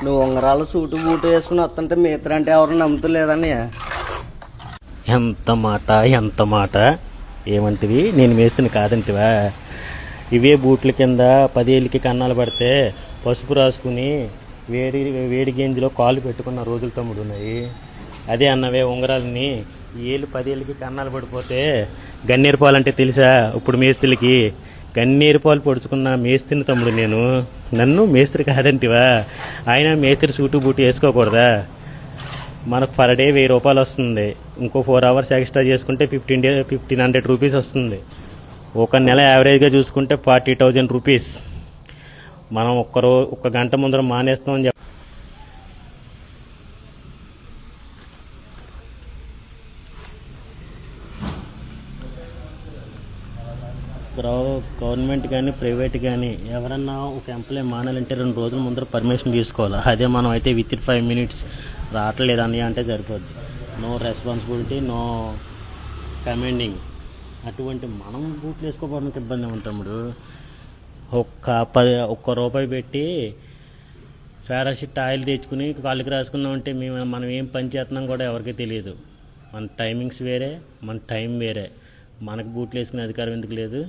నువ్వు ఉంగరాలు suit boot వేసుకుని వస్తుంటే మిత్ర అంటే ఎవరు నమ్ముతలేదని. ఎంత మాట ఎంత మాట. ఏమంటివి? నేను మేస్తుని కాదంటివా? ఇవే బూట్ల కింద 10 ఏళ్ళకి కన్నాలు పడితే పసుపు రాసుకుని వేడి గేంజిలో కాళ్ళు పెట్టుకున్న రోజులు తమ్ముడు ఉన్నాయి. అదే అన్నవే ఉంగరాలని ఏళ్ళు 10 ఏళ్ళకి కన్నాలు పడిపోతే గన్నేరు పాలు అంటే తెలుసా? ఇప్పుడు మేస్త్రికి గన్నేరు పాలు పొడుచుకున్న మేస్త్రిని తమ్ముడు నేను. నన్ను మేస్త్రి కాదంటివా? ఆయన మేస్త్రి సూటు బూటు వేసుకోకూడదా? మనకు పర్ డే 1000 రూపాయలు వస్తుంది. ఇంకో 4 అవర్స్ ఎక్స్ట్రా చేసుకుంటే 1500 రూపీస్ వస్తుంది. ఒక నెల యావరేజ్గా చూసుకుంటే 40,000 రూపీస్. మనం ఒక్క గంట ముందర మానేస్తామని గవర్నమెంట్ కానీ ప్రైవేట్ కానీ ఎవరన్నా ఒక ఎంప్లాయీ మానాలంటే 2 రోజుల ముందర పర్మిషన్ తీసుకోవాలి. అదే మనం అయితే విత్ ఇన్ 5 minutes రావట్లేదు అని అంటే సరిపోద్ది. No responsibility, no commanding. అటువంటి మనం బూట్లు వేసుకోవడానికి ఇబ్బంది ఉంటాముడు. ఒక్క రూపాయి పెట్టి పారాషూట్ ఆయిల్ తెచ్చుకుని కాళ్ళకి రాసుకున్నామంటే మనం ఏం పని చేస్తున్నాం కూడా ఎవరికీ తెలియదు. మన టైమింగ్స్ వేరే, మన టైం వేరే. మనకు బూట్లు వేసుకునే అధికారం ఎందుకు లేదు?